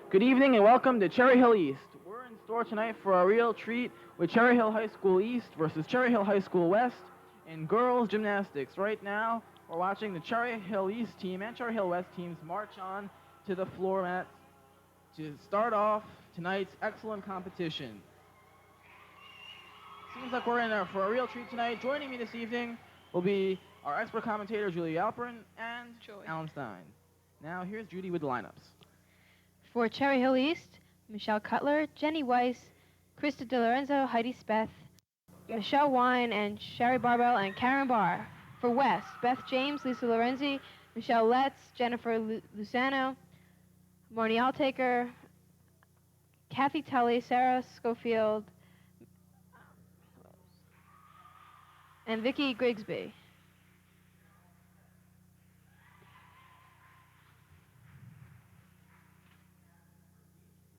Good evening and welcome to Cherry Hill East. We're in store tonight for a real treat with Cherry Hill High School East versus Cherry Hill High School West in girls gymnastics. Right now, we're watching the Cherry Hill East team and Cherry Hill West teams march on to the floor mats to start off tonight's excellent competition. Seems like we're in for a real treat tonight. Joining me this evening will be our expert commentator, Julie Alperin, and Alan Stein. Now, here's Judy with the lineups. For Cherry Hill East, Michelle Cutler, Jenny Weiss, Krista DiLorenzo, Heidi Speth, Michelle Wine, and Sherry Barbell, and Karen Barr. For West, Beth James, Lisa Lorenzi, Michelle Letts, Jennifer Lusano, Marnie Altaker, Kathy Tully, Sarah Schofield, and Vicki Grigsby.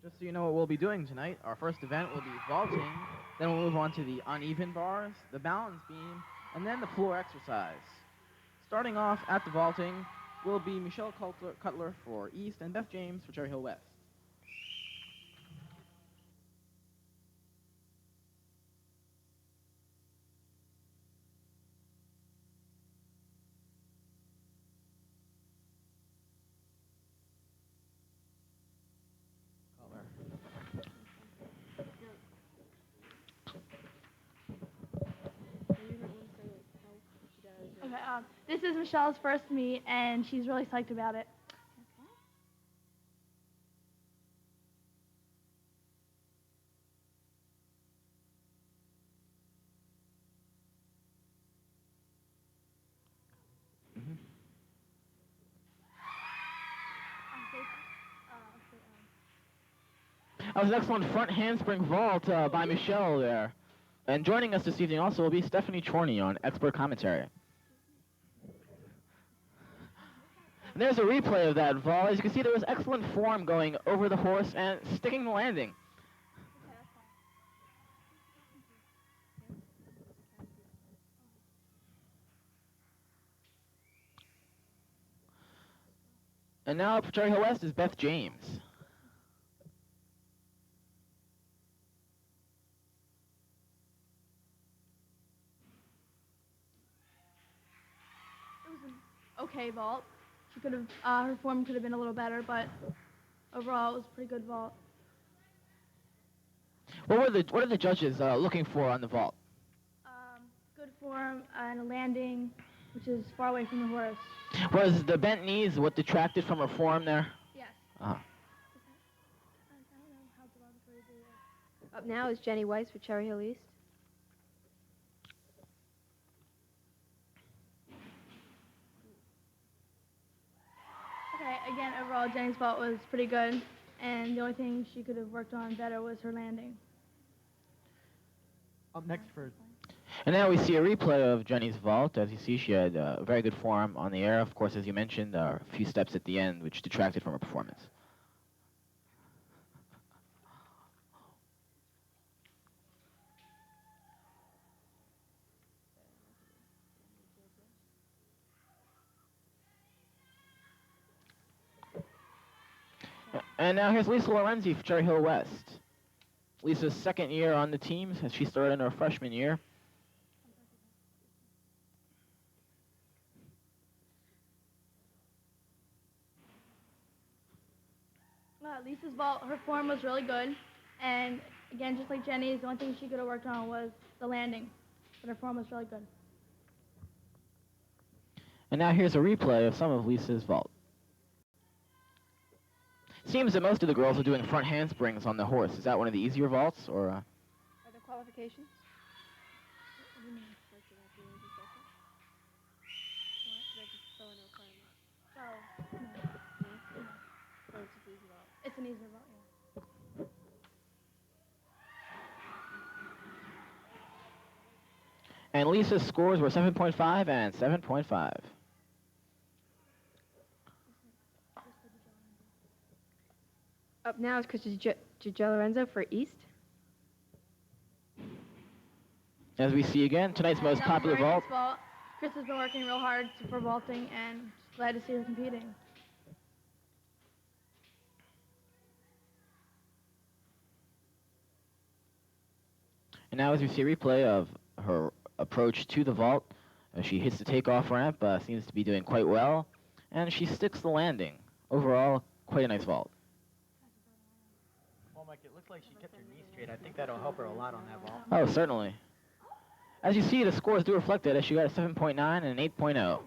Just so you know what we'll be doing tonight, our first event will be vaulting, then we'll move on to the uneven bars, the balance beam, and then the floor exercise. Starting off at the vaulting will be Michelle Cutler for East and Beth James for Cherry Hill West. Okay, this is Michelle's first meet, and she's really psyched about it. That was an excellent front handspring vault by Michelle there. And joining us this evening also will be Stephanie Chorney on expert commentary. And there's a replay of that vault. As you can see, there was excellent form going over the horse and sticking the landing. And now for Cherry Hill West is Beth James. It was an okay vault. She could have, her form could have been a little better, but overall it was a pretty good vault. What are the judges looking for on the vault? Good form and a landing, which is far away from the horse. Was the bent knees what detracted from her form there? Yes. Uh-huh. Up now is Jenny Weiss for Cherry Hill East. Okay, again, overall Jenny's vault was pretty good, and the only thing she could have worked on better was her landing. Up next for... And now we see a replay of Jenny's vault. As you see, she had very good form on the air. Of course, as you mentioned, a few steps at the end, which detracted from her performance. And now here's Lisa Lorenzi for Cherry Hill West. Lisa's second year on the team as she started in her freshman year. Lisa's vault, her form was really good, and again, just like Jenny's, the only thing she could have worked on was the landing, but her form was really good. And now here's a replay of some of Lisa's vault. Seems that most of the girls are doing front handsprings on the horse. Is that one of the easier vaults, or? Are there qualifications? What do you mean? It's an easier vault, yeah. And Lisa's scores were 7.5 and 7.5. Up now is Krista DiLorenzo for East. As we see again, tonight's most popular vault. Chris has been working real hard for vaulting, and glad to see her competing. And now as we see a replay of her approach to the vault, she hits the takeoff ramp, seems to be doing quite well, and she sticks the landing. Overall, quite a nice vault. Well, Mike, it looks like she kept her knee straight. I think that'll help her a lot on that vault. Oh, certainly. As you see, the scores do reflect it, as she got a 7.9 and an 8.0.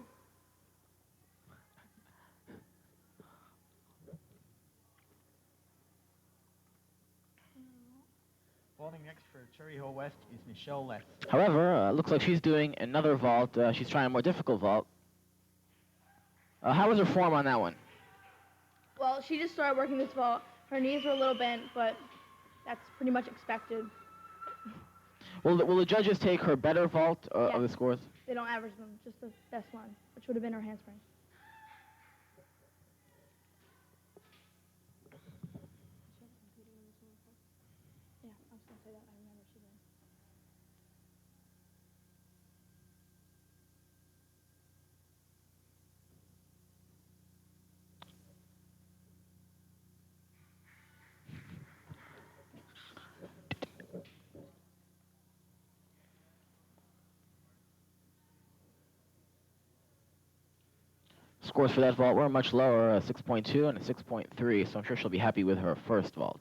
Vaulting next for Cherry Hill West is Michelle Letts. However, looks like she's doing another vault. She's trying a more difficult vault. How was her form on that one? Well, she just started working this vault. Her knees were a little bent, but that's pretty much expected. Will the judges take her better vault Yes. of the scores? They don't average them, just the best one, which would have been her handspring. Yeah, I was going to say that. I remember she did. Scores for that vault were much lower, a 6.2 and a 6.3, so I'm sure she'll be happy with her first vault.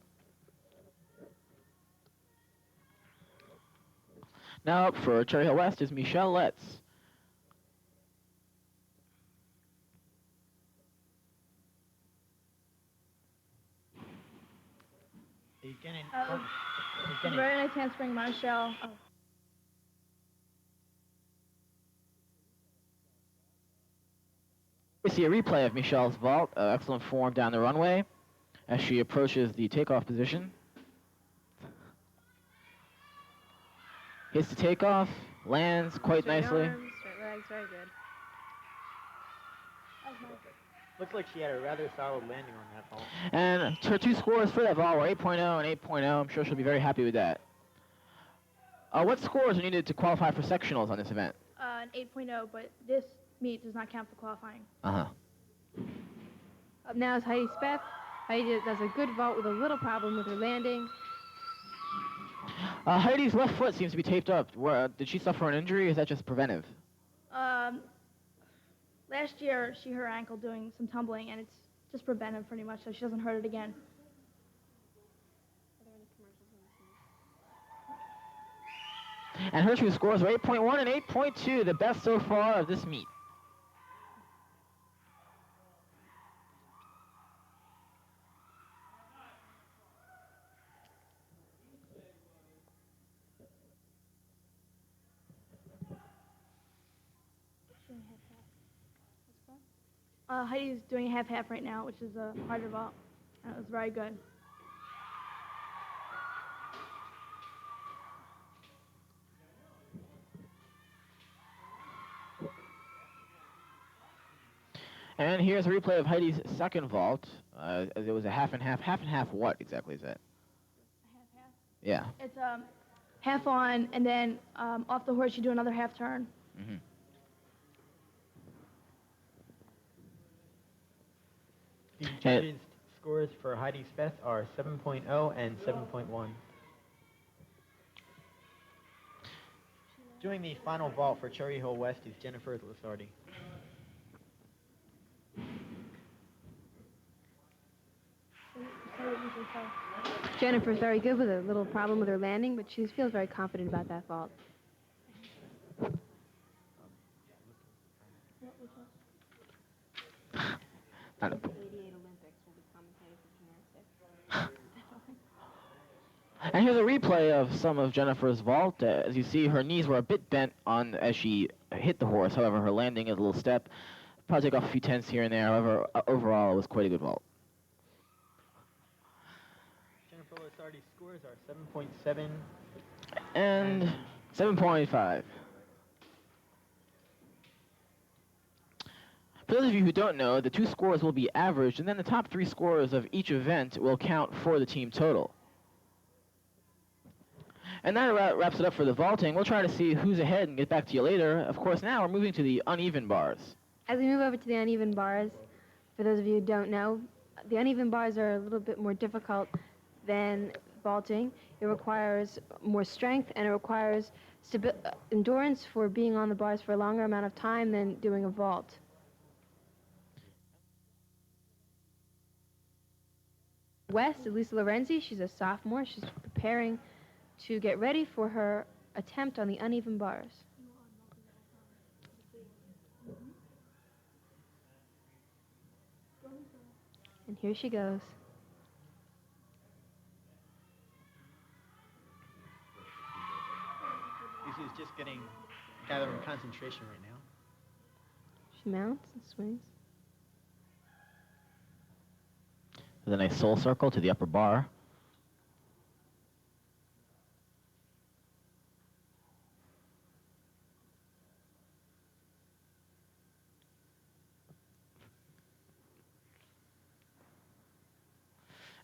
Now up for Cherry Hill West is Michelle Letts. Very nice handspring, Michelle. Oh. We see a replay of Michelle's vault, excellent form down the runway as she approaches the takeoff position. Hits the takeoff, lands quite nicely. Arms, straight legs, very good. Looks like she had a rather solid landing on that vault. And her two scores for that vault were 8.0 and 8.0. I'm sure she'll be very happy with that. What scores are needed to qualify for sectionals on this event? An 8.0, but this meet does not count for qualifying. Uh-huh. Up now is Heidi Speth. Heidi does a good vault with a little problem with her landing. Heidi's left foot seems to be taped up. Did she suffer an injury, or is that just preventive? Last year, she hurt her ankle doing some tumbling, and it's just preventive pretty much, so she doesn't hurt it again. And her two scores were 8.1 and 8.2, the best so far of this meet. Heidi's doing a half-half right now, which is a harder vault. That was very good. And here's a replay of Heidi's second vault. It was a half and half. Half and half what exactly is that? Half-half? Yeah. It's half on, and then off the horse you do another half turn. Mm-hmm. The judges' scores for Heidi Speth are 7.0 and 7.1. Doing the final vault for Cherry Hill West is Jennifer Lasardi. Jennifer's very good with a little problem with her landing, but she feels very confident about that vault. Not a 88 Olympics will be commentated for gymnastics. And here's a replay of some of Jennifer's vault. As you see, her knees were a bit bent on as she hit the horse. However, her landing is a little step. Probably take off a few tenths here and there. However, overall, it was quite a good vault. Jennifer Lasardi's scores are 7.7 and 7.5. For those of you who don't know, the two scores will be averaged, and then the top three scores of each event will count for the team total. And that wraps it up for the vaulting. We'll try to see who's ahead and get back to you later. Of course, now we're moving to the uneven bars. As we move over to the uneven bars, for those of you who don't know, the uneven bars are a little bit more difficult than vaulting. It requires more strength, and it requires endurance for being on the bars for a longer amount of time than doing a vault. West, Elisa Lorenzi, she's a sophomore. She's preparing to get ready for her attempt on the uneven bars. And here she goes. Lisa's just gathering concentration right now. She mounts and swings. With a nice soul circle to the upper bar.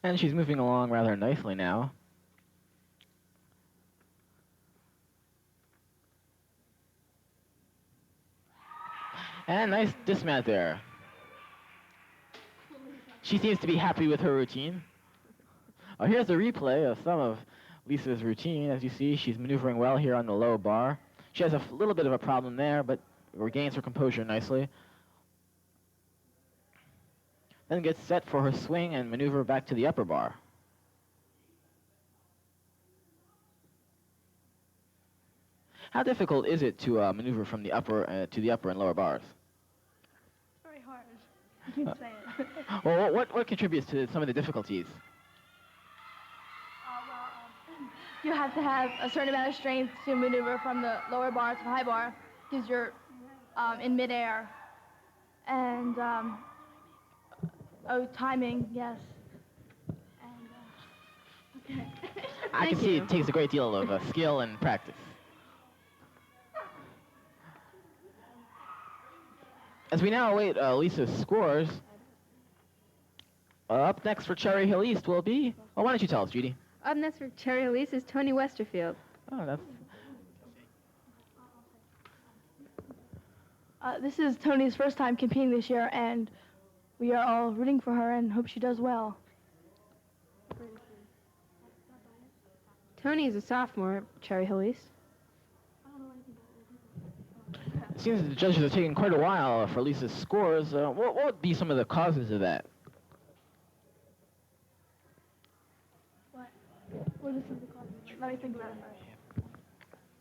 And she's moving along rather nicely now. And nice dismount there. She seems to be happy with her routine. Here's a replay of some of Lisa's routine. As you see, she's maneuvering well here on the low bar. She has a little bit of a problem there, but regains her composure nicely. Then gets set for her swing and maneuver back to the upper bar. How difficult is it to maneuver from the upper to the upper and lower bars? It's very hard. You can say it. Well, what contributes to some of the difficulties? You have to have a certain amount of strength to maneuver from the lower bar to the high bar because you're in midair. And timing, yes. And okay. I can see it takes a great deal of skill and practice. As we now await Lisa's scores, up next for Cherry Hill East will be... Well, why don't you tell us, Judy? Up next for Cherry Hill East is Tony Westerfield. Oh, that's... This is Tony's first time competing this year, and we are all rooting for her and hope she does well. Tony is a sophomore at Cherry Hill East. It seems that the judges are taking quite a while for Lisa's scores. What would be some of the causes of that? What is the cause? Let me think about it first.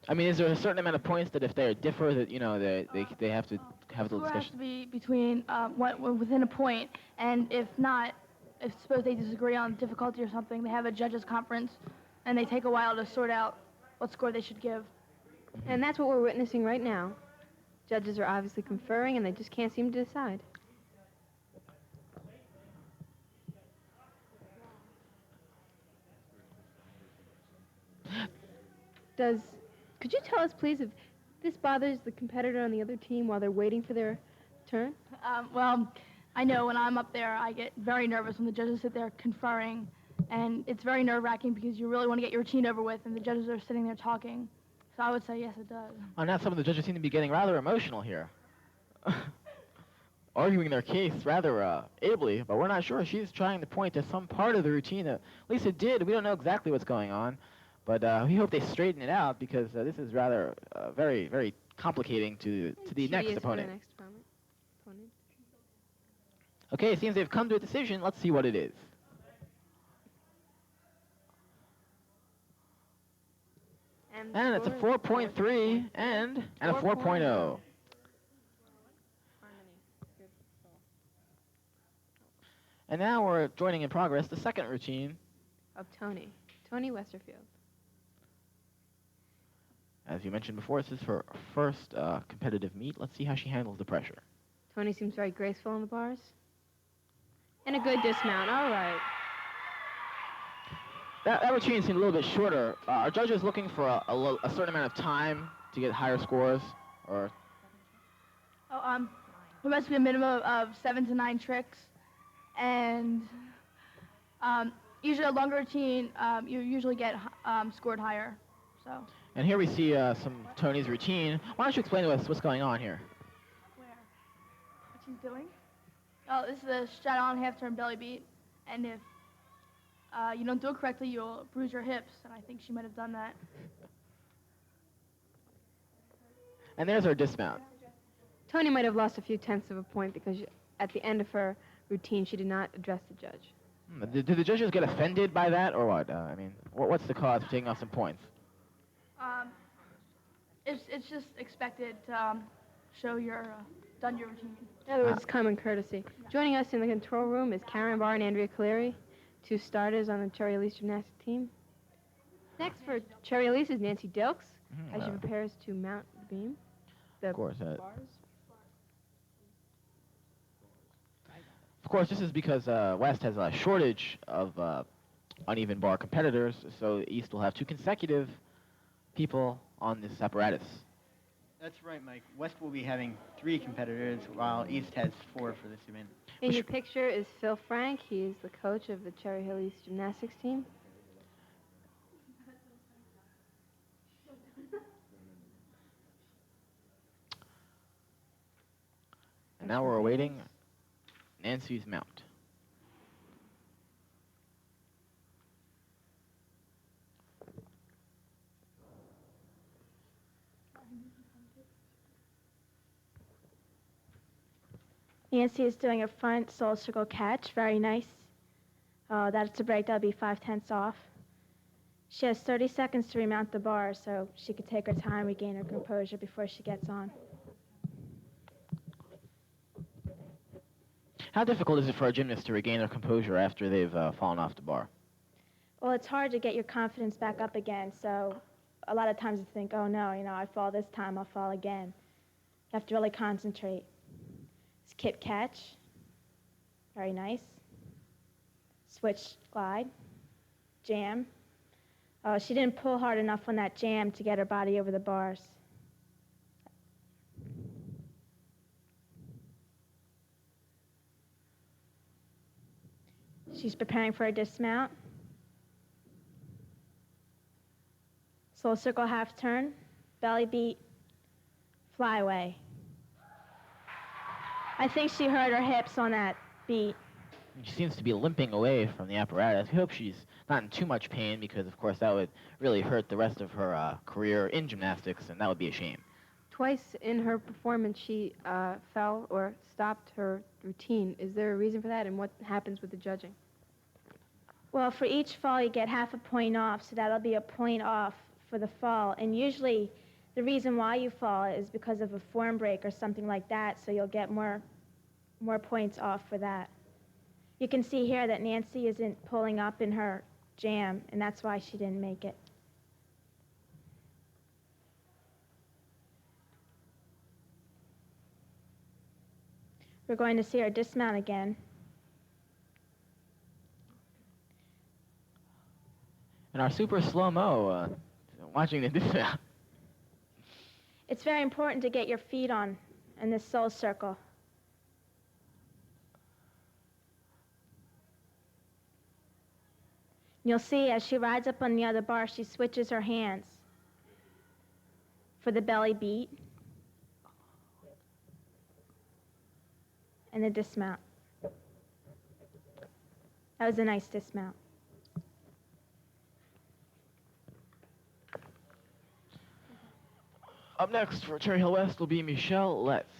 I mean, is there a certain amount of points that if they differ, that they have to have a little Score has discussion? to be between within a point, and if not, if suppose they disagree on difficulty or something, they have a judges conference, and they take a while to sort out what score they should give. And that's what we're witnessing right now. Judges are obviously conferring, and they just can't seem to decide. Could you tell us, please, if this bothers the competitor on the other team while they're waiting for their turn? Well, I know when I'm up there, I get very nervous when the judges sit there conferring, and it's very nerve-wracking because you really want to get your routine over with, and the judges are sitting there talking. So I would say yes, it does. Oh, now some of the judges seem to be getting rather emotional here. Arguing their case rather ably, but we're not sure. She's trying to point to some part of the routine that Lisa did. We don't know exactly what's going on, but we hope they straighten it out because this is rather very, very complicating to the next opponent. Okay, it seems they've come to a decision. Let's see what it is. And it's a 4.3 and a 4.0. And now we're joining in progress the second routine of Tony Westerfield. As you mentioned before, this is her first competitive meet. Let's see how she handles the pressure. Tony seems very graceful on the bars. And a good dismount, all right. That routine seemed a little bit shorter. Are judges looking for a certain amount of time to get higher scores, or? There must be a minimum of 7 to 9 tricks, and usually a longer routine, you usually get scored higher. So. And here we see some Tony's routine. Why don't you explain to us what's going on here? Where? What she's doing? Oh, this is a shut-on half-turn belly beat, and if you don't do it correctly, you'll bruise your hips, and I think she might have done that. And there's our dismount. Tony might have lost a few tenths of a point because at the end of her routine, she did not address the judge. Did the judges get offended by that, or what? I mean, what's the cause for taking off some points? It's just expected to show your done your routine. In other words, it's common courtesy. Joining us in the control room is Karen Barr and Andrea Cleary, two starters on the Cherry Elise gymnastics team. Next for Cherry Elise is Nancy Dilks, as she prepares to mount the beam. The Of course. bars. Of course, this is because West has a shortage of uneven bar competitors, so East will have two consecutive people on this apparatus. That's right, Mike. West will be having 3 competitors, while East has 4 for this event. In your picture is Phil Frank. He is the coach of the Cherry Hill East gymnastics team. And now we're awaiting Nancy's mount. Nancy is doing a front sole circle catch, very nice. That's a break, that'll be 5/10 off. She has 30 seconds to remount the bar, so she could take her time, regain her composure before she gets on. How difficult is it for a gymnast to regain their composure after they've fallen off the bar? Well, it's hard to get your confidence back up again, so a lot of times you think, oh no, I fall this time, I'll fall again. You have to really concentrate. Skip catch, very nice. Switch glide, jam. Oh, she didn't pull hard enough on that jam to get her body over the bars. She's preparing for a dismount. Sole circle half turn, belly beat, flyaway. I think she hurt her hips on that beat. She seems to be limping away from the apparatus. We hope she's not in too much pain because, of course, that would really hurt the rest of her career in gymnastics, and that would be a shame. Twice in her performance, she fell or stopped her routine. Is there a reason for that, and what happens with the judging? Well, for each fall, you get half a point off, so that'll be a point off for the fall. And usually, the reason why you fall is because of a form break or something like that, so you'll get more points off for that. You can see here that Nancy isn't pulling up in her jam, and that's why she didn't make it. We're going to see her dismount again. And our super slow-mo, watching the dismount. It's very important to get your feet on in this sole circle. You'll see as she rides up on the other bar, she switches her hands for the belly beat and the dismount. That was a nice dismount. Up next for Cherry Hill West will be Michelle Letts.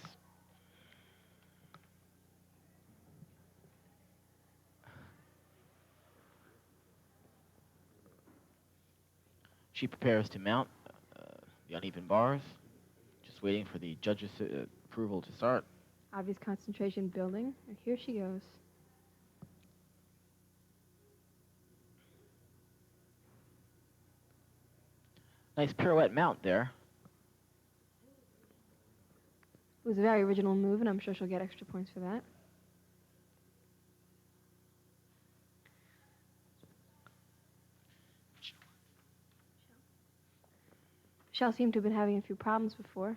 She prepares to mount the uneven bars, just waiting for the judges' approval to start. Obvious concentration building. And here she goes. Nice pirouette mount there. It was a very original move, and I'm sure she'll get extra points for that. Michelle seemed to have been having a few problems before.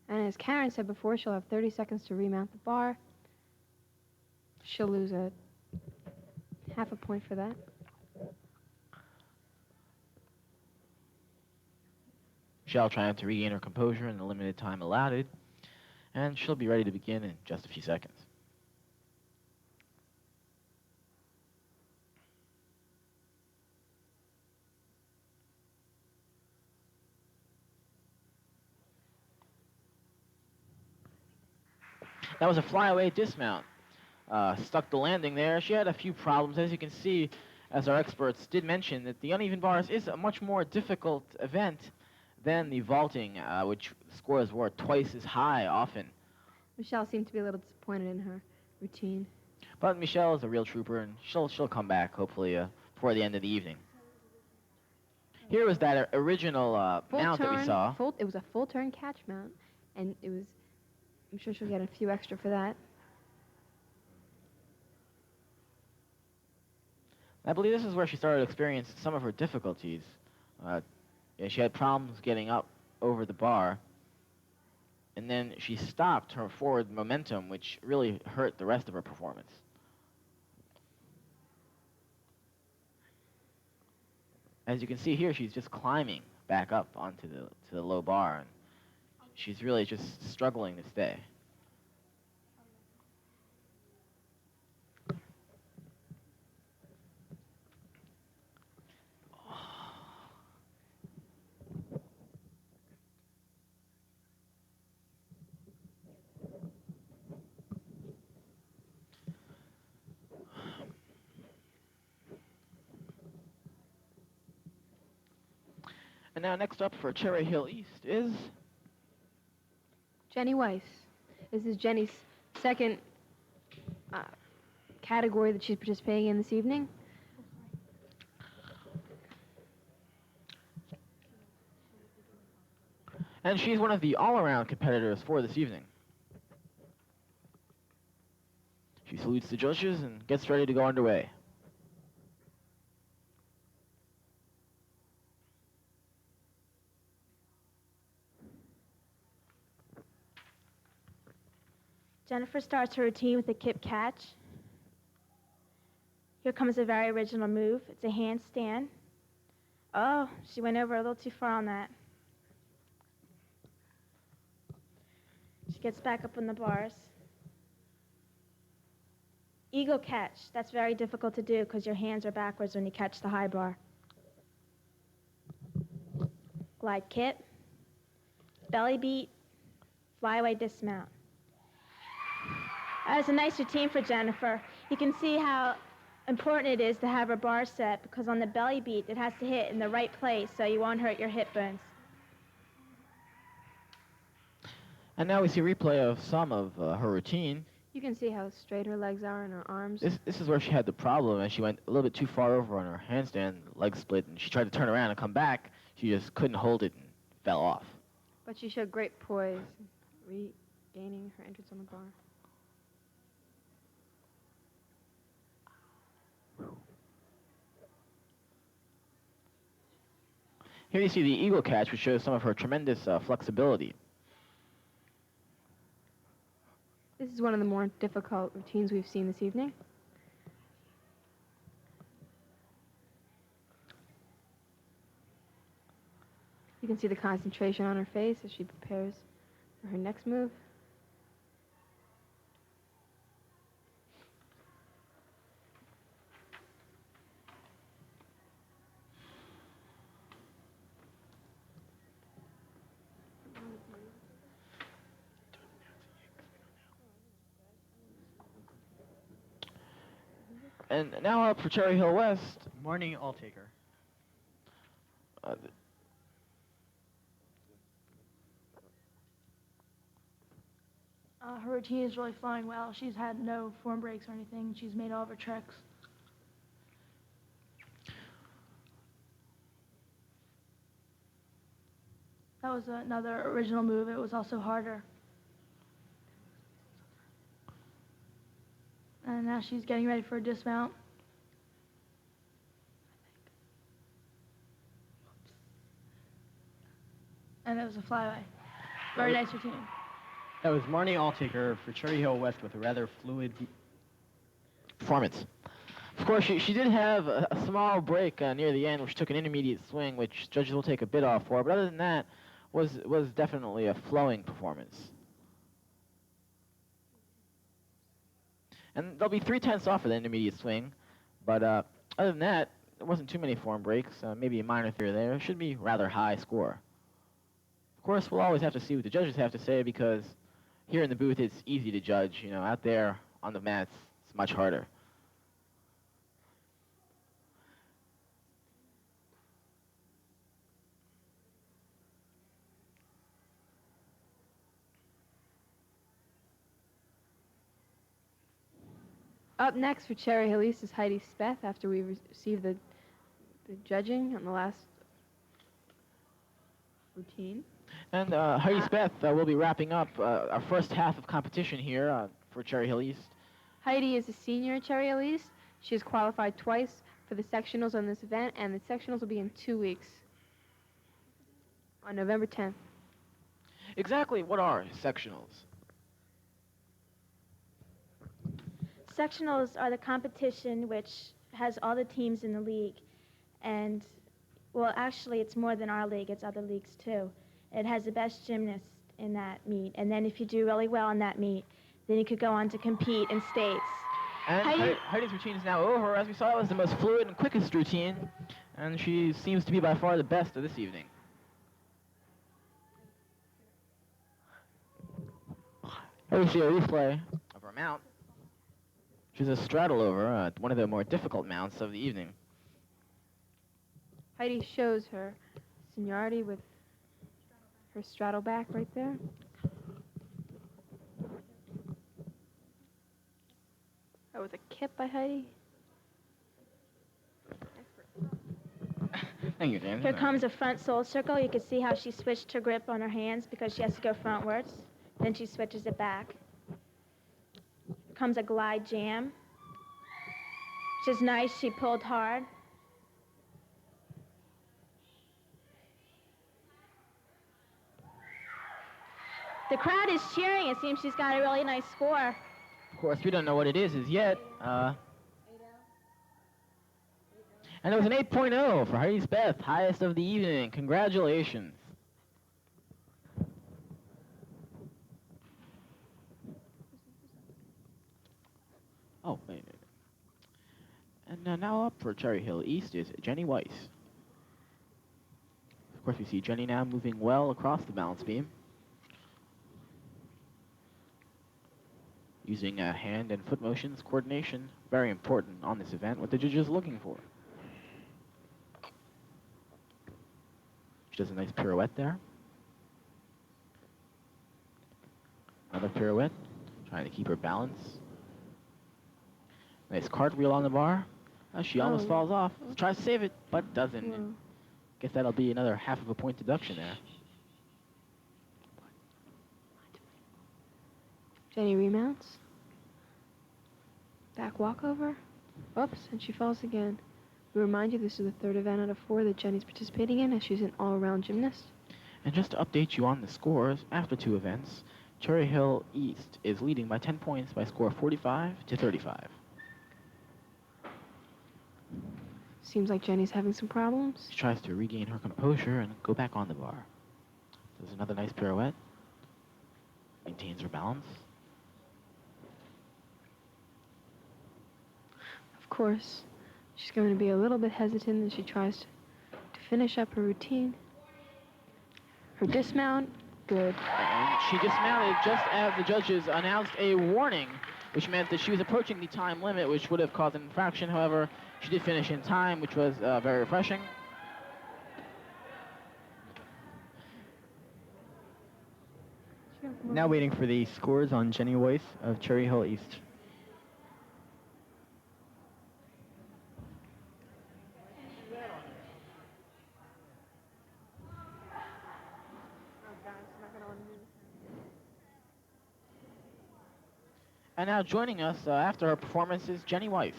And as Karen said before, she'll have 30 seconds to remount the bar. She'll lose a half a point for that. Michelle trying to regain her composure in the limited time allotted, and she'll be ready to begin in just a few seconds. That was a flyaway dismount. Stuck the landing there. She had a few problems. As you can see, as our experts did mention, that the uneven bars is a much more difficult event than the vaulting, which scores were twice as high often. Michelle seemed to be a little disappointed in her routine. But Michelle is a real trooper, and she'll come back, hopefully, before the end of the evening. Here was that original mount that we saw. It was a full turn catch mount, and it was, I'm sure she'll get a few extra for that. I believe this is where she started to experience some of her difficulties. She had problems getting up over the bar, and then she stopped her forward momentum, which really hurt the rest of her performance. As you can see here, she's just climbing back up onto the low bar, and she's really just struggling to stay. And now next up for Cherry Hill East is Jenny Weiss. This is Jenny's second category that she's participating in this evening. And she's one of the all-around competitors for this evening. She salutes the judges and gets ready to go underway. Jennifer starts her routine with a kip catch. Here comes a very original move. It's a handstand. Oh, she went over a little too far on that. She gets back up on the bars. Eagle catch. That's very difficult to do because your hands are backwards when you catch the high bar. Glide kip. Belly beat. Flyaway dismount. That was a nice routine for Jennifer. You can see how important it is to have her bar set because on the belly beat, it has to hit in the right place so you won't hurt your hip bones. And now we see a replay of some of her routine. You can see how straight her legs are and her arms. This is where she had the problem, and she went a little bit too far over on her handstand, leg split, and she tried to turn around and come back. She just couldn't hold it and fell off. But she showed great poise, regaining her entrance on the bar. Here you see the eagle catch, which shows some of her tremendous flexibility. This is one of the more difficult routines we've seen this evening. You can see the concentration on her face as she prepares for her next move. And now up for Cherry Hill West. Morning all-taker. Her routine is really flowing well. She's had no form breaks or anything. She's made all of her tricks. That was another original move. It was also harder. And now she's getting ready for a dismount. And it was a flyaway. Very nice routine. That was Marnie Alltaker for Cherry Hill West with a rather fluid Performance. Of course, she did have a small break near the end, which took an intermediate swing, which judges will take a bit off for. But other than that, was definitely a flowing performance. And there'll be 3/10 off of the intermediate swing, but other than that, there wasn't too many form breaks. Maybe a minor here or there. It should be rather high score. Of course, we'll always have to see what the judges have to say because here in the booth it's easy to judge. Out there on the mats it's much harder. Up next for Cherry Hill East is Heidi Speth after we receive the judging on the last routine. And Heidi Speth will be wrapping up our first half of competition here for Cherry Hill East. Heidi is a senior at Cherry Hill East. She has qualified twice for the sectionals on this event, and the sectionals will be in 2 weeks on November 10th. Exactly what are sectionals? Sectionals are the competition which has all the teams in the league. And, well, actually, it's more than our league. It's other leagues, too. It has the best gymnasts in that meet. And then if you do really well in that meet, then you could go on to compete in states. And Heidi's routine is now over. As we saw, it was the most fluid and quickest routine. And she seems to be by far the best of this evening. Here we see a replay of her mount. She's a straddle over, one of the more difficult mounts of the evening. Heidi shows her seniority with her straddle back right there. That was a kip by Heidi. Thank you, James. Here comes a front sole circle. You can see how she switched her grip on her hands because she has to go frontwards. Then she switches it back. Here comes a glide jam, which is nice. She pulled hard. The crowd is cheering. It seems she's got a really nice score. Of course, we don't know what it is as yet. And it was an 8.0 for Heidi Speth, highest of the evening. Congratulations. Oh, wait. And now up for Cherry Hill East is Jenny Weiss. Of course, we see Jenny now moving well across the balance beam. Using hand and foot motions, coordination, very important on this event, what the judges are looking for. She does a nice pirouette there. Another pirouette, trying to keep her balance. Nice cartwheel on the bar. She almost falls off. Tries to save it, but doesn't. Whoa. Guess that'll be another half of a point deduction there. Jenny remounts. Back walkover. Oops, and she falls again. We remind you this is the third event out of 4 that Jenny's participating in, as she's an all-around gymnast. And just to update you on the scores, after 2 events, Cherry Hill East is leading by 10 points by score 45-35. Seems like Jenny's having some problems. She tries to regain her composure and go back on the bar. Does another nice pirouette. Maintains her balance. Of course, she's going to be a little bit hesitant as she tries to finish up her routine. Her dismount, good. And she dismounted just as the judges announced a warning, which meant that she was approaching the time limit, which would have caused an infraction. However, she did finish in time, which was very refreshing. Now waiting for the scores on Jenny Weiss of Cherry Hill East. And now joining us after her performance is Jenny Weiss.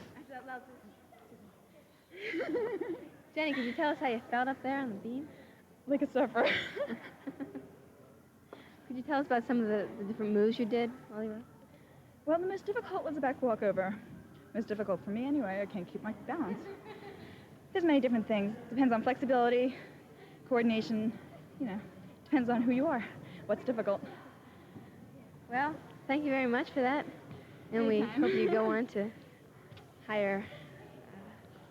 Jenny, could you tell us how you felt up there on the beam? Like a surfer. Could you tell us about some of the different moves you did while you were? Well, the most difficult was the back walkover. Most difficult for me anyway. I can't keep my balance. There's many different things. Depends on flexibility, coordination, depends on who you are. What's difficult? Well, thank you very much for that. And we Anytime. hope you go on to higher.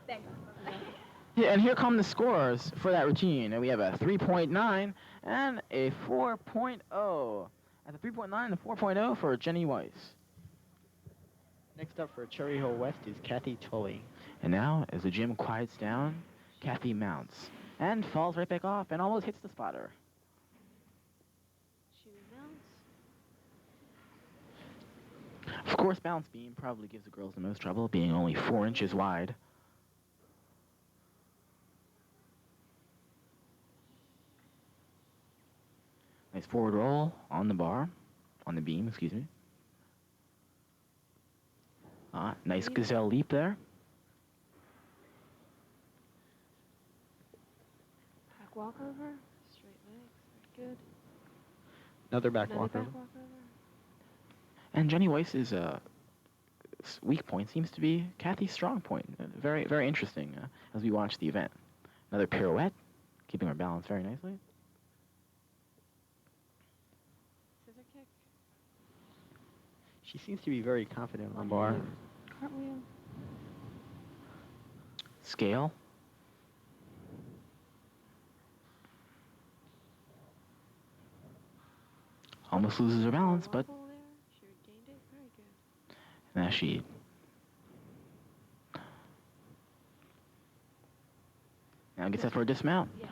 Thanks. Yeah, and here come the scores for that routine. And we have a 3.9 and a 4.0. At the 3.9 and 4.0 for Jenny Weiss. Next up for Cherry Hill West is Kathy Tully. And now, as the gym quiets down, Kathy mounts and falls right back off and almost hits the spotter. She mounts. Of course, balance beam probably gives the girls the most trouble, being only 4 inches wide. Nice forward roll on the bar, on the beam, excuse me. Nice gazelle leap there. Back walkover. Straight legs. Very good. Another back Another walkover. back walkover. And Jenny Weiss's weak point seems to be Kathy's strong point. Very, very interesting as we watch the event. Another pirouette, keeping her balance very nicely. Scissor kick. She seems to be very confident on the bar. Cartwheel. Scale. Almost loses her balance, but Wobble there. She regained it. Very good. now she now gets set for a dismount. Yeah.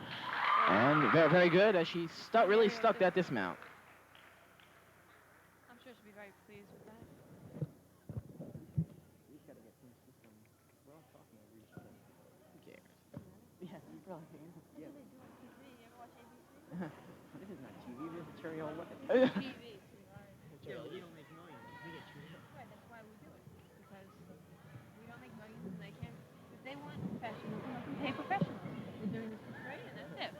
And very, very good as she really stuck that dismount. I'm sure she'll be very pleased with that. This is not TV, this is Cherry Hill West. TV. Carol, you don't make millions. We get treated. Right, that's why we do it. Because we don't make millions and they can't. If they want professionals, then let them pay professionals. We're doing this for free and that's it.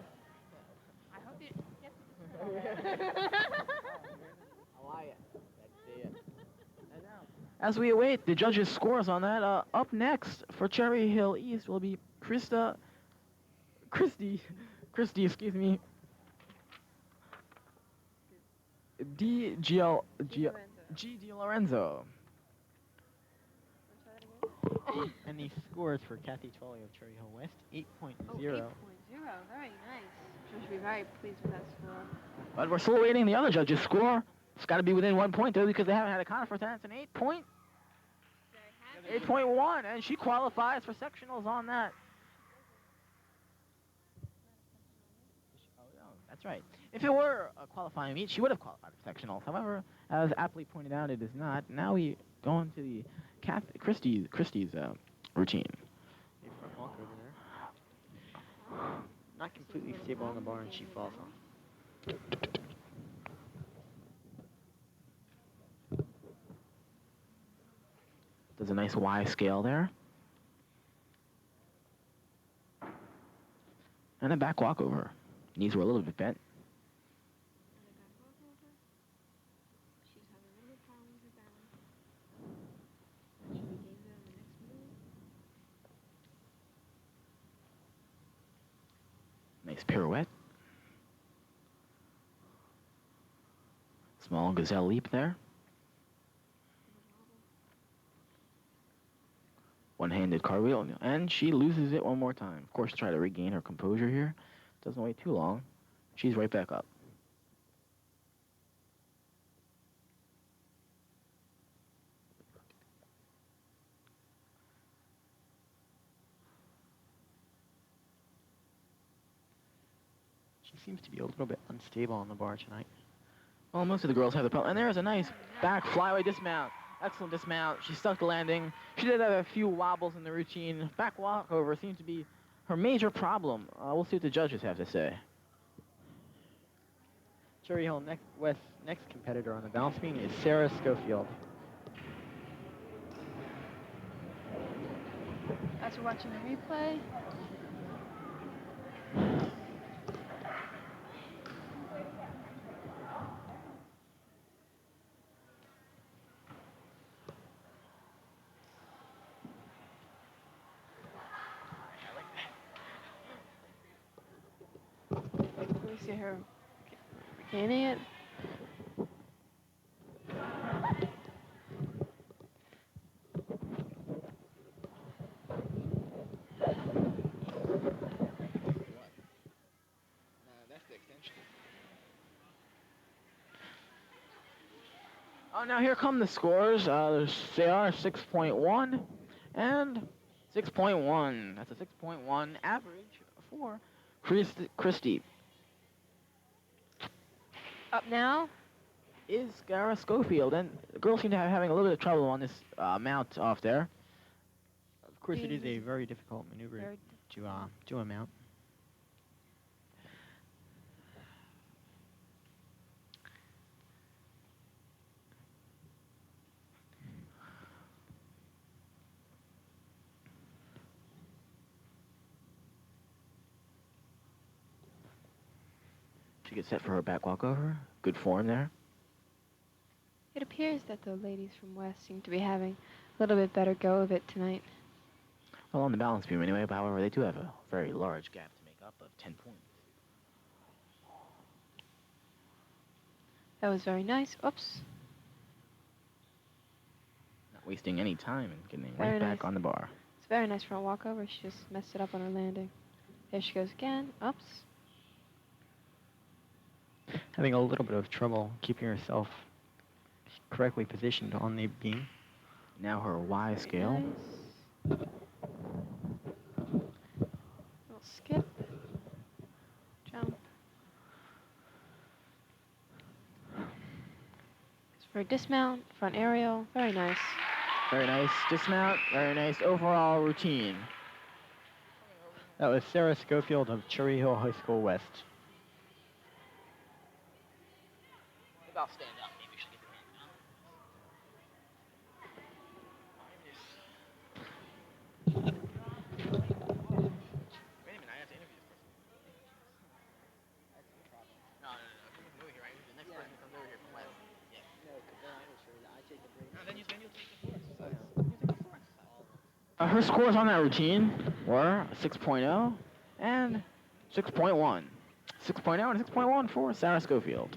I hope you get to As we await the judges' scores on that, up next for Cherry Hill East will be Christy, excuse me, G. Lorenzo. And the scores for Kathy Tully of Cherry Hill West, 8.0. Oh, 8.0. Very nice. I'm sure she'll be very pleased with that score. But we're still waiting the other judges' score. It's got to be within 1 point, though, because they haven't had a conference, and it's an 8.1, and she qualifies for sectionals on that. Oh, no, that's right. If it were a qualifying meet, she would have qualified for sectionals. However, as aptly pointed out, it is not. Now we go into the Christie's routine. A front walk over there. Not completely stable on the bar, and she falls off. Does a nice Y scale there. And a back walkover. Knees were a little bit bent. She's having a little problem with her balance. She regains it on the next move. Nice pirouette. Small gazelle leap there. One-handed cartwheel, and she loses it one more time. Of course, try to regain her composure here. Doesn't wait too long. She's right back up. She seems to be a little bit unstable on the bar tonight. Well, most of the girls have the problem. And there's a nice back flyaway dismount. Excellent dismount. She stuck the landing. She did have a few wobbles in the routine. Back walkover seemed to be her major problem. We'll see what the judges have to say. Cherry Hill West's next competitor on the balance beam is Sarah Schofield. As we're watching the replay, Let me see her. Gaining it. That's the extension. Oh, now here come the scores. They are 6.1 and 6.1. That's a 6.1 average for Christy. Up now. Is Gara Schofield, and the girls seem to have having a little bit of trouble on this mount off there. Of course, it is a very difficult maneuver Very to a mount. She gets set for her back walkover. Good form there. It appears that the ladies from West seem to be having a little bit better go of it tonight. Well, on the balance beam anyway, but however, they do have a very large gap to make up of 10 points. That was very nice. Oops. Not wasting any time and getting Very right back nice. on the bar. It's a very nice front walkover. She just messed it up on her landing. There she goes again. Oops. Having a little bit of trouble keeping herself correctly positioned on the beam. Now her Y scale. Nice. Little skip. Jump. It's for a dismount, front aerial. Very nice. Very nice dismount. Very nice overall routine. That was Sarah Schofield of Cherry Hill High School West. Maybe I'll stand up. Maybe she'll get the hand down. Wait a minute, I have to interview this person. That's no problem. No. Someone's over here, right? The next person comes over here from West. Yeah. No, because then I will show you that I take the break. No, then you'll take the floor exercise. You take the floor exercise. Her scores on that routine were 6.0 and 6.1. 6.0 and 6.1 for Sarah Schofield.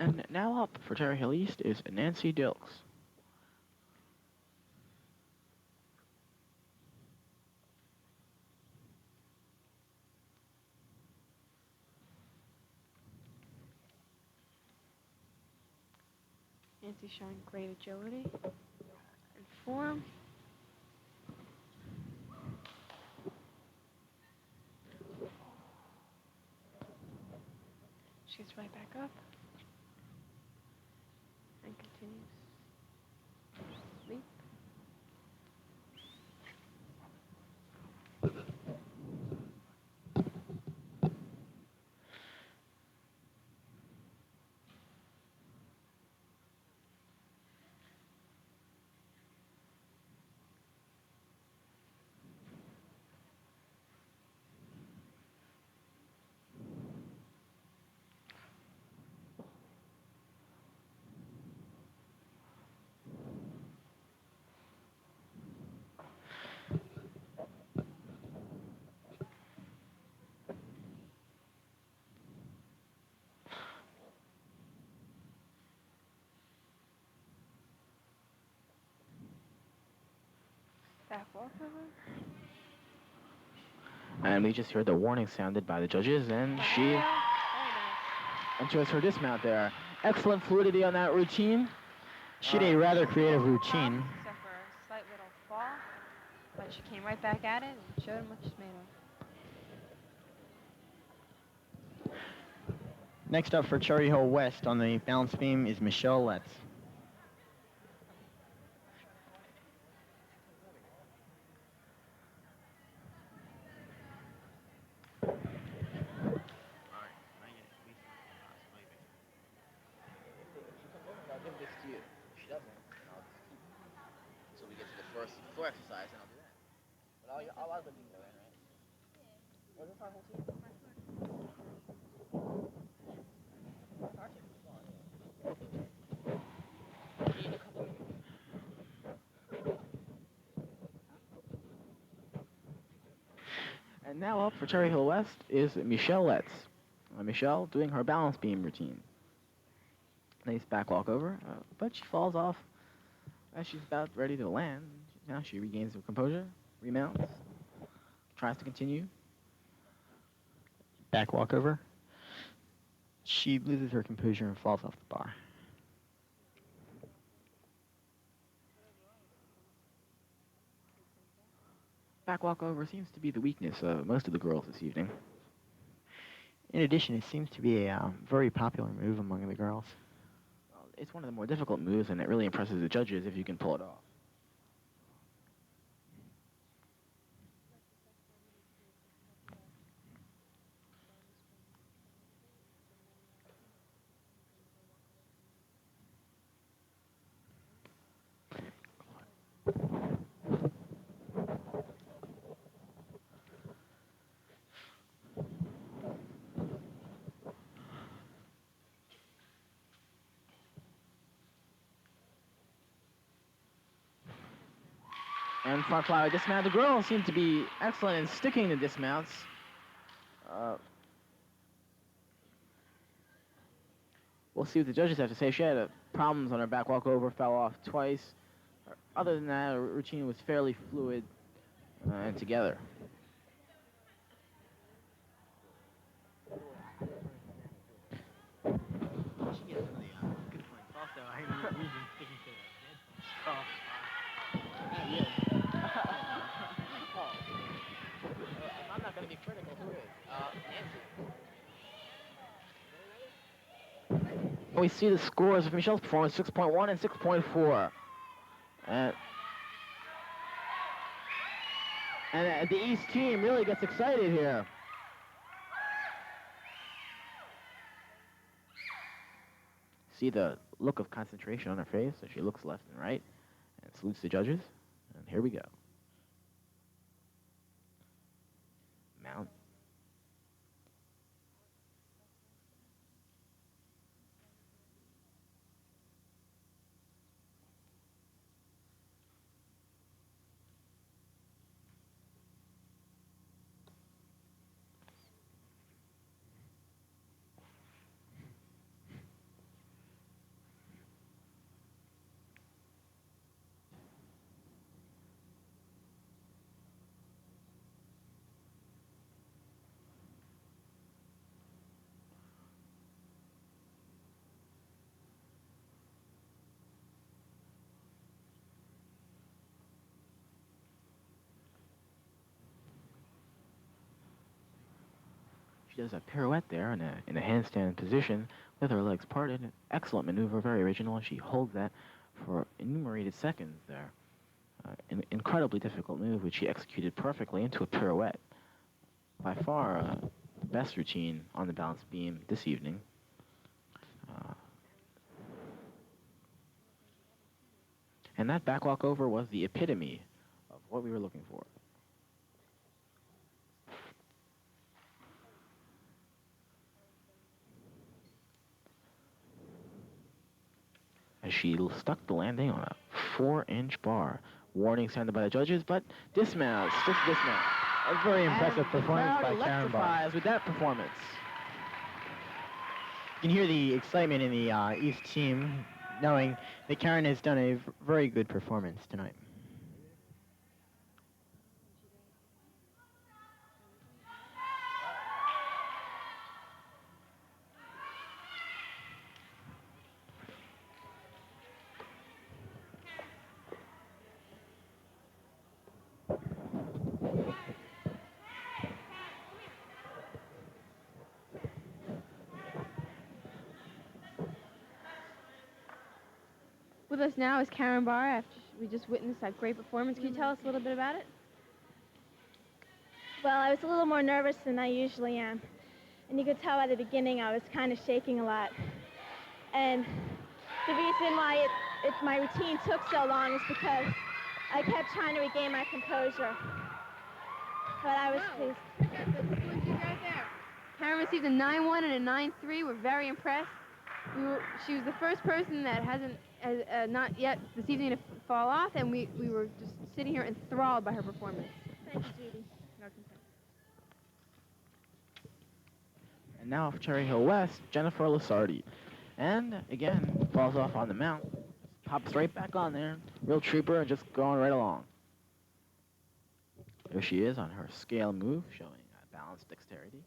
And now up for Cherry Hill East is Nancy Dilks. Nancy's showing great agility and form. She gets right back up and continues. Leap. Back walkover. And we just heard the warning sounded by the judges, and she Very nice. enjoys her dismount there. Excellent fluidity on that routine. She had a rather creative routine. Except for a slight little fall, but she came right back at it and showed him what she's made of. Next up for Cherry Hill West on the balance beam is Michelle Letts. I'll give this to you. If she doesn't, then I'll just keep it. So we get to the first floor exercise, and I'll do that. But all the things are in, right? What is it? And now up for Cherry Hill West is Michelle Letts. Michelle doing her balance beam routine. Nice back walk over, but she falls off as she's about ready to land. Now she regains her composure, remounts, tries to continue. Back walkover. She loses her composure and falls off the bar. Back walkover seems to be the weakness of most of the girls this evening. In addition, it seems to be a very popular move among the girls. It's one of the more difficult moves, and it really impresses the judges if you can pull it off. And front fly dismount. The girls seem to be excellent in sticking the dismounts. We'll see what the judges have to say. She had problems on her back walkover, fell off twice. Other than that, her routine was fairly fluid and together. She gets some of the good points. Also, I remember we've been sticking to the I'm not going to be critical, who is? Nancy. We see the scores of Michelle's performance, 6.1 and 6.4. And the East team really gets excited here. See the look of concentration on her face as she looks left and right and salutes the judges. And here we go. Mount. She does a pirouette there in a handstand position with her legs parted. An excellent maneuver, very original, and she holds that for enumerated seconds there. An incredibly difficult move, which she executed perfectly into a pirouette. By far, the best routine on the balance beam this evening. And that back walkover was the epitome of what we were looking for. As she stuck the landing on a 4-inch bar. Warning sounded by the judges, but dismount, sticks dismount. A very impressive performance by Karen Barr. Electrifies with that performance. You can hear the excitement in the East team, knowing that Karen has done a very good performance tonight. With us now is Karen Barr. After we just witnessed that great performance, can you tell us a little bit about it? Well, I was a little more nervous than I usually am. And you could tell at the beginning I was kind of shaking a lot. And the reason why my routine took so long is because I kept trying to regain my composure. But I was pleased. received a 9-1 and a 9-3. We're very impressed. She was the first person that hasn't not yet this evening to fall off, and we were just sitting here enthralled by her performance. Thank you, Judy. And now for Cherry Hill West, Jennifer Lasardi. And again, falls off on the mount. Pops right back on there. Real trooper, just going right along. There she is on her scale move, showing balance dexterity.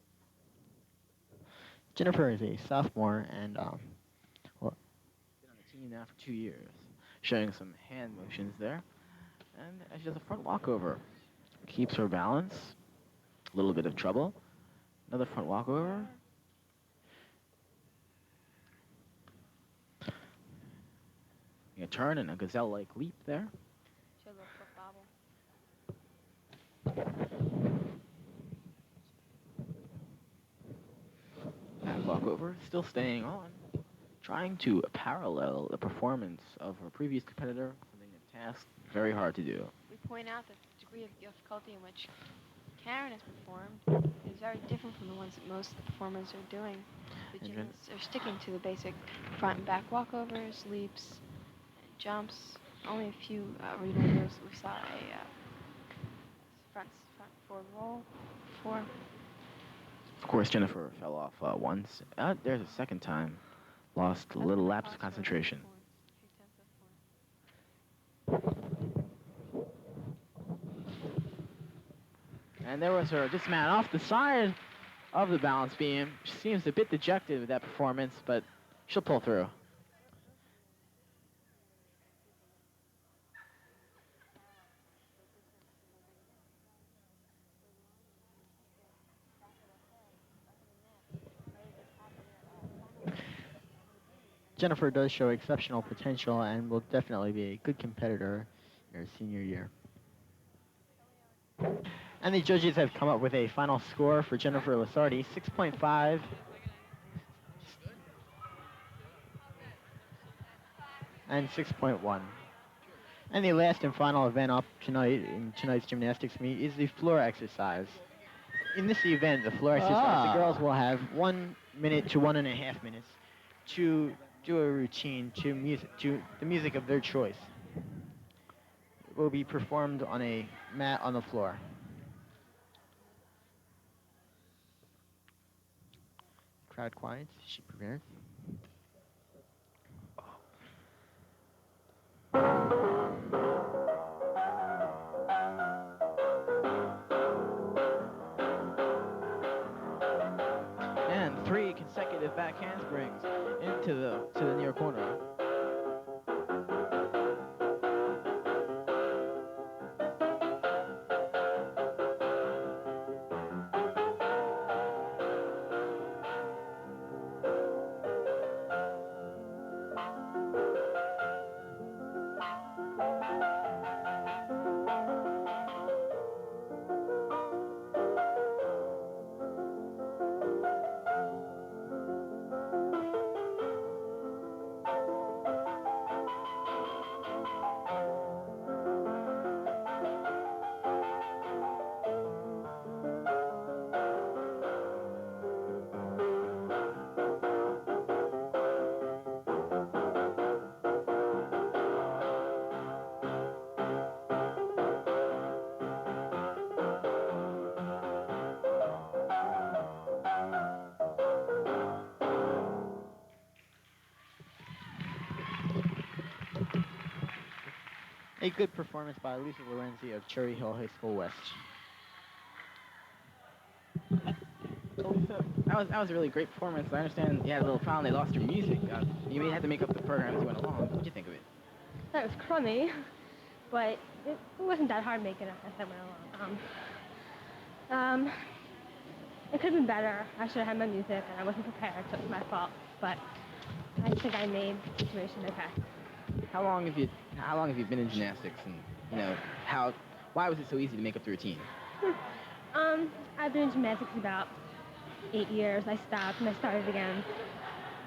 Jennifer is a sophomore and, Been on the team now for 2 years. Showing some hand motions there. And she does a front walkover. Keeps her balance. A little bit of trouble. Another front walkover. A turn and a gazelle-like leap there. Show a little foot bobble. Back walkover, still staying on. Trying to parallel the performance of her previous competitor. Something a task very hard to do. We point out that the degree of difficulty in which Karen has performed is very different from the ones that most of the performers are doing. The gymnasts are sticking to the basic front and back walkovers, leaps, and jumps. Only a few readers. We saw a front forward roll before. Of course, Jennifer fell off once. There's a second time. Lost a little lapse of concentration. And there was her dismount off the side of the balance beam. She seems a bit dejected with that performance, but she'll pull through. Jennifer does show exceptional potential and will definitely be a good competitor in her senior year. And the judges have come up with a final score for Jennifer Lasardi, 6.5. And 6.1. And the last and final event up tonight in tonight's gymnastics meet is the floor exercise. In this event, the floor exercise, the girls will have 1 minute to 1.5 minutes to do a routine to the music of their choice. It will be performed on a mat on the floor. Crowd quiets. She prepared. And 3 consecutive back handsprings into the near corner. A good performance by Lisa Lorenzi of Cherry Hill High School West. That was a really great performance. I understand you had a little problem. They lost your music. You may have to make up the program as you went along. What did you think of it? That was crummy, but it wasn't that hard making it as I went along. It could have been better. I should have had my music, and I wasn't prepared, so it's my fault. But I think I made the situation okay. How long have you been in gymnastics, and why was it so easy to make up the routine? I've been in gymnastics about 8 years. I stopped and I started again.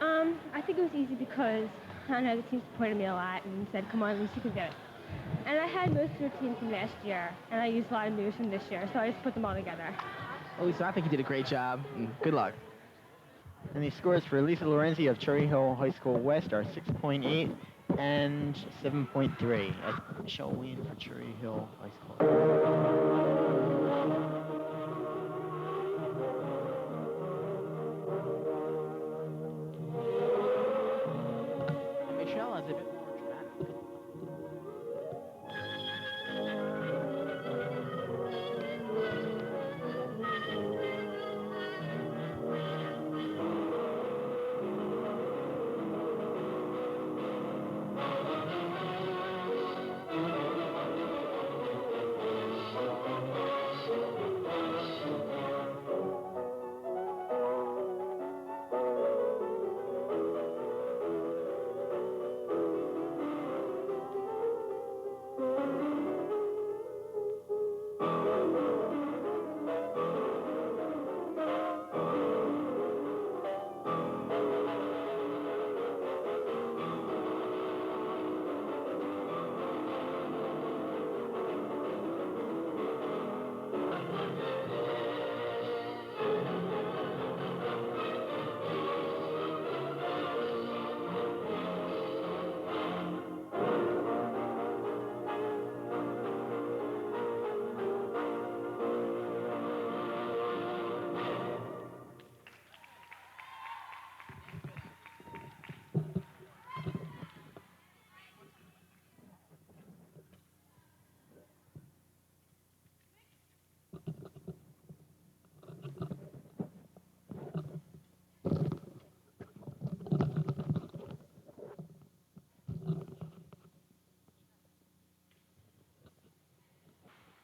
I think it was easy because I know the team supported me a lot and said, "Come on, Lisa, you can do it." And I had most of the routine from last year, and I used a lot of moves from this year, so I just put them all together. Well, Lisa, I think you did a great job, and good luck. And the scores for Lisa Lorenzi of Cherry Hill High School West are 6.8 and 7.3. Michelle Wien for Cherry Hill High School. Michelle has a bit more dramatic.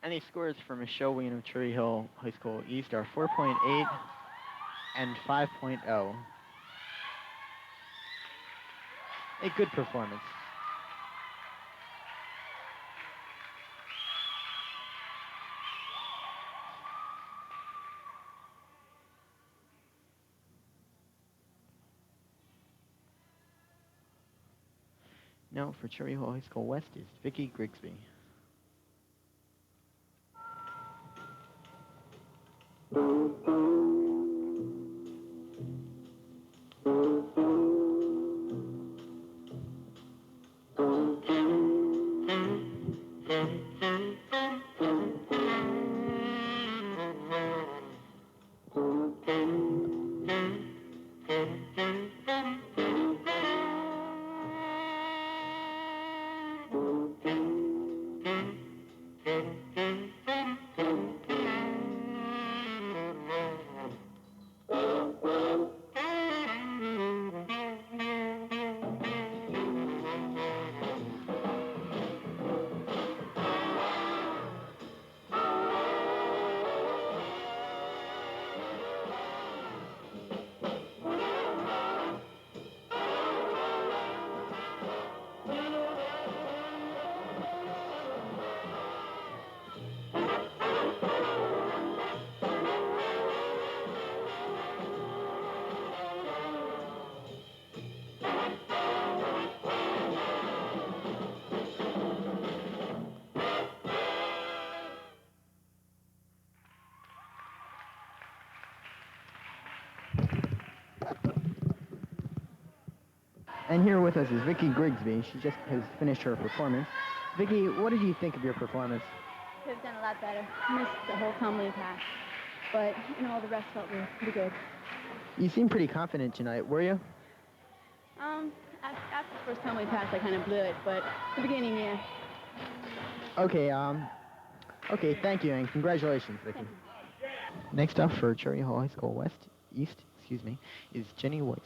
And the scores for Michelle Wien of Cherry Hill High School East are 4.8 and 5.0. A good performance. Now for Cherry Hill High School West is Vicky Grigsby. And here with us is Vicky Grigsby. She just has finished her performance. Vicky, what did you think of your performance? Could have done a lot better. Missed the whole tumbling pass. But, all the rest felt pretty good. You seemed pretty confident tonight, were you? After the first tumbling pass, I kind of blew it, but the beginning, yeah. Okay, okay, thank you, and congratulations, Vicky. Next up for Cherry Hill High School East, is Jenny Weiss.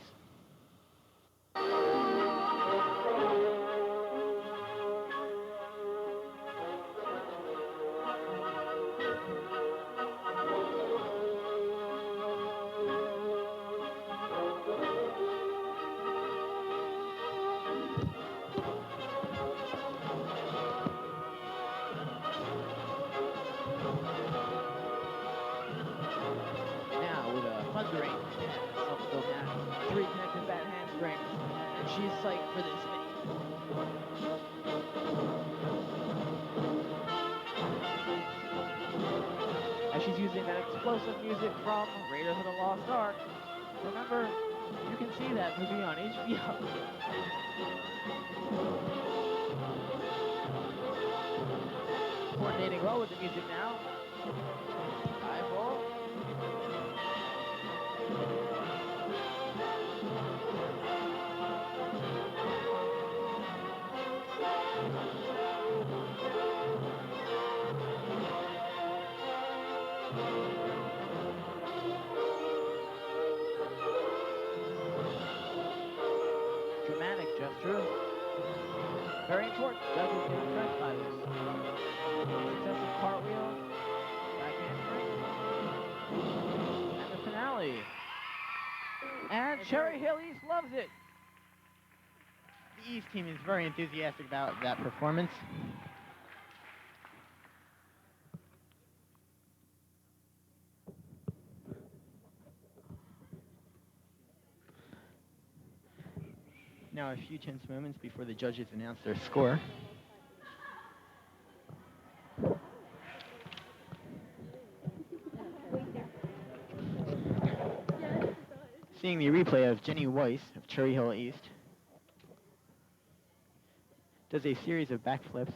Now with a thundering self-built down, 3 connected bad handsprings, and she's psyched for this mini. As she's using that explosive music from Raiders of the Lost Ark. Remember, you can see that movie on HBO. Coordinating well with the music now. Dive roll. Dramatic gesture. Very important. Judges get impressed by this. Successive cartwheel. Back handspring. And the finale. And Cherry Hill East loves it. The East team is very enthusiastic about that performance. Now a few tense moments before the judges announce their score. Seeing the replay of Jenny Weiss of Cherry Hill East does a series of backflips.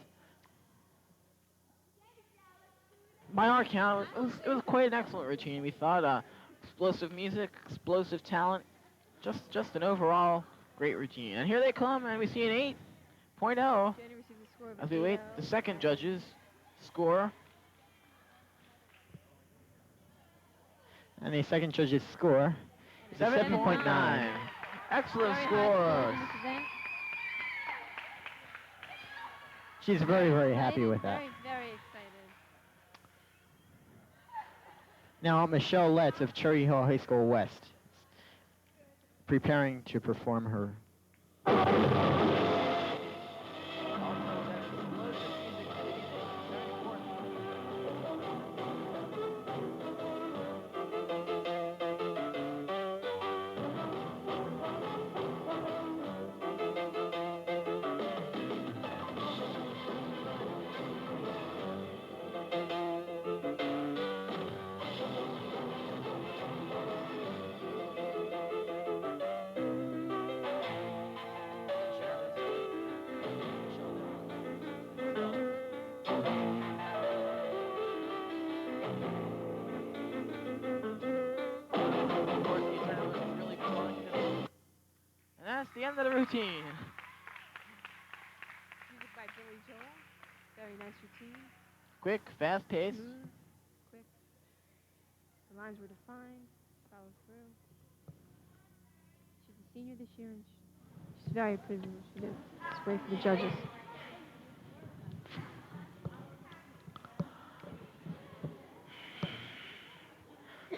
By our count, it was quite an excellent routine. We thought explosive music, explosive talent, just an overall great routine. And here they come, and we see an 8.0 Jenny receives a score of as we wait the second judge's score. And the second judge's score is a 7.9. Excellent Very high score. in this event. She's very, very happy with that. Very, very excited. Now Michelle Letts of Cherry Hill High School West, preparing to perform her. That's the end of the routine. Music by Billy Joel. Very nice routine. Quick, fast pace. Smooth, quick. The lines were defined. Followed through. She's a senior this year, and she's very pretty. She did. It's great for the judges.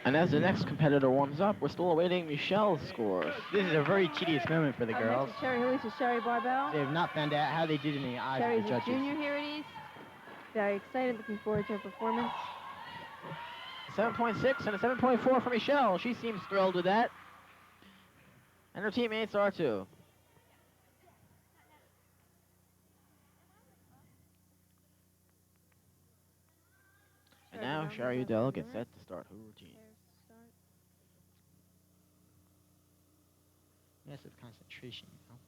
And as the next competitor warms up, we're still awaiting Michelle's scores. This is a very tedious moment for the girls. Next is Cherry Hill East is Sherry Barbell. They have not found out how they did in the eyes Sherry's of the a judges. junior here at East. Very excited, looking forward to her performance. 7.6 and a 7.4 for Michelle. She seems thrilled with that. And her teammates are too. And now Sherry Udell gets set to start her routine. Massive concentration, you know.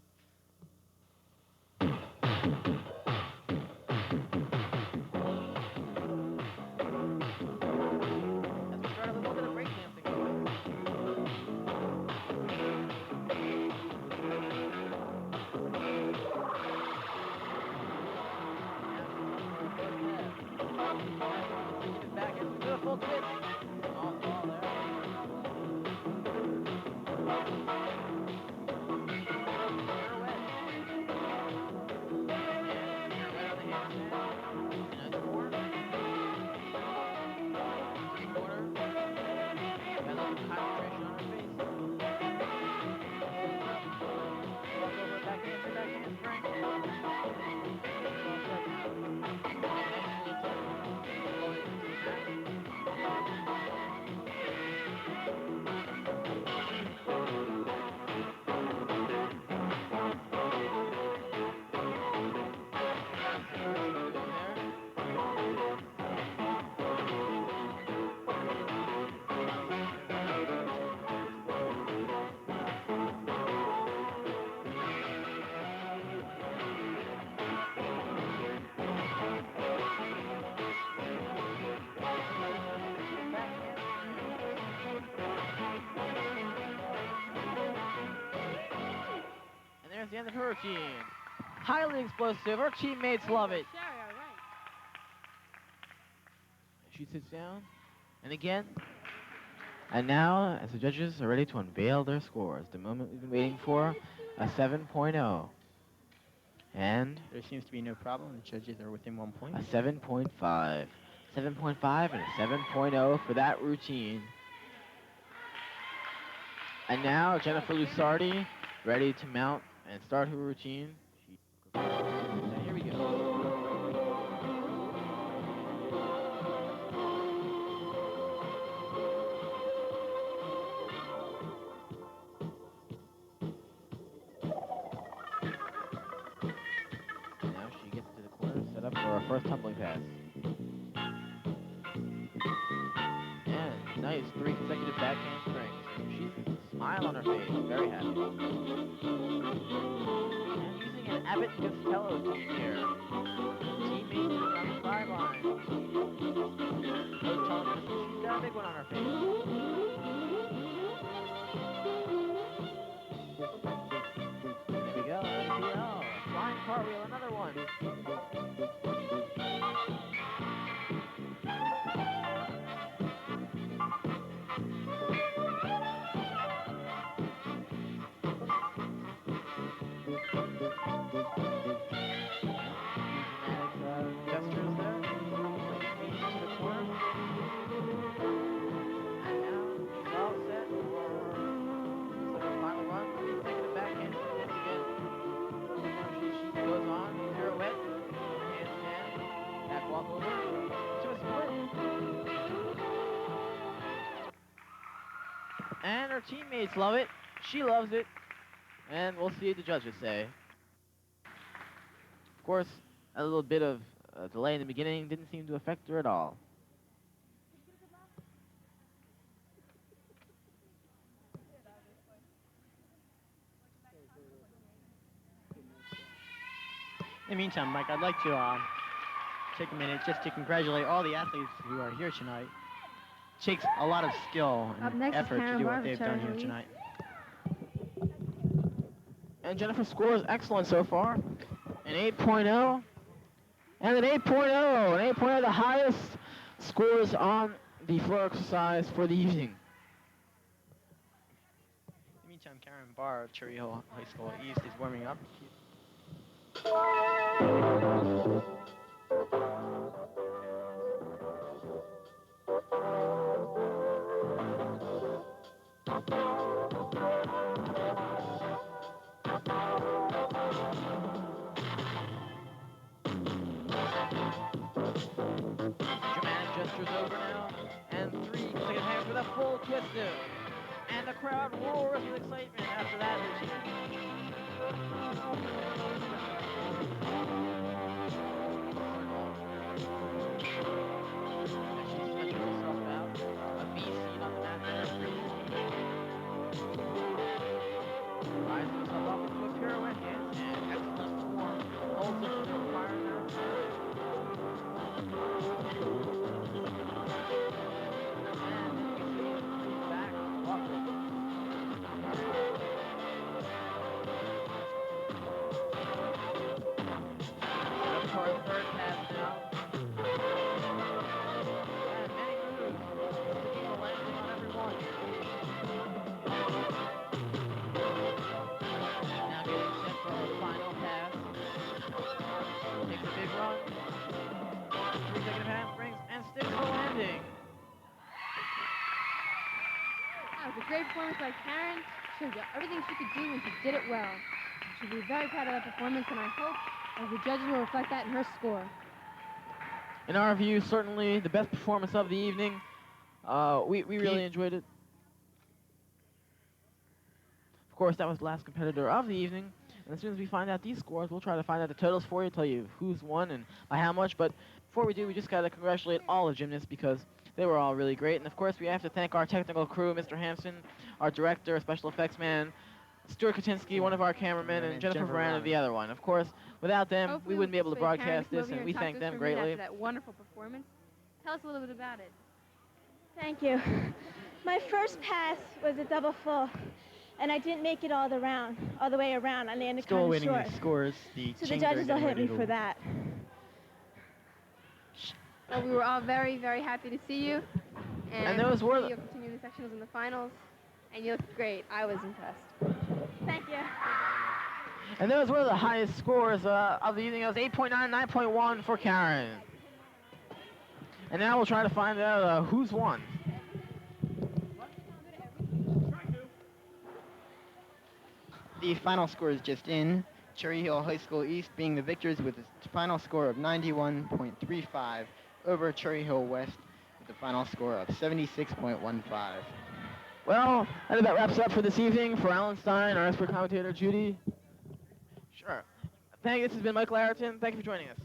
As we start a little bit of breakdancing going. Back into the full twist. Off ball there. the end of her routine. Highly explosive. Her teammates love it. Sherry, all right. She sits down. And again. And now, as the judges are ready to unveil their scores, the moment we've been waiting for, a 7.0. And There seems to be no problem. The judges are within 1 point. a 7.5. 7.5 and a 7.0 for that routine. And now Jennifer Lusardi, ready to mount and start her routine. And here we go. Now she gets to the corner, set up for her first tumbling pass. And nice 3 consecutive backhand strings. She's a smile on her face, very happy. And using an Abbott and Costello team here. Teammate sitting on the sideline. Coach telling her she's got a big one on her face. There we go, NPL. Flying cartwheel, another one. Gestures there. Feet to the corner. And now she's all set for her final run. Taking it backhand once again. She goes on, pirouette, handstand, back walk over to a split. And her teammates love it. She loves it. And we'll see what the judges say. Of course, a little bit of delay in the beginning didn't seem to affect her at all. In the meantime, Mike, I'd like to take a minute just to congratulate all the athletes who are here tonight. It takes a lot of skill Up and next is effort to Karen do Barr what of they've done here Cherry Hill tonight. And Jennifer scores excellent so far. An 8.0 and an 8.0. An 8.0, the highest scores on the floor exercise for the evening. In the meantime, Karen Barr of Cherry Hill High School East is warming up. Dramatic gestures over now. And 3 consecutive hands with a full twist do. And the crowd roars with excitement after that routine. And she stretches herself out. A V seat on the mat there. Rises herself up into a pirouette handstand. Excellent form. Holds it for the required nerve. And then you can see it back. Walk it. Up to our third pass now. And many moves. Sticking the landing on every one. Now getting set for our final pass. Takes a big run. 3 consecutive handsprings and sticks the landing. That was a great performance by Karen. Showed you everything she could do and she did it well. She'll be very proud of that performance, and I hope that the judges will reflect that in her score. In our view, certainly the best performance of the evening. We really enjoyed it. Of course, that was the last competitor of the evening. And as soon as we find out these scores, we'll try to find out the totals for you, tell you who's won and by how much. But before we do, we just got to congratulate all the gymnasts because they were all really great. And of course, we have to thank our technical crew, Mr. Hampson, our director, special effects man, Stuart Katinsky, one of our cameramen, and Jennifer Veranda, the other one. Of course, without them, Hopefully we wouldn't be able to we'll persuade Karen broadcast come over this, here and we talk thank to us them for a minute greatly. after that wonderful performance. Tell us a little bit about it. Thank you. My first pass was a double full. and I didn't make it all the way around. I landed Still kind of awaiting short. the scores. The So the Chings judges are will getting hit me ready for to- that. Well, we were all very, very happy to see you. And those were hopefully you'll continue the sectionals in the finals. And you looked great. I was impressed. Thank you. And those were the highest scores of the evening. It was 8.9, 9.1 for Karen. And now we'll try to find out who's won. The final score is just in. Cherry Hill High School East being the victors with a final score of 91.35 over Cherry Hill West with a final score of 76.15. Well, that about wraps up for this evening. For Alan Stein, our expert commentator, Judy. Sure. This has been Michael Ayrton. Thank you for joining us.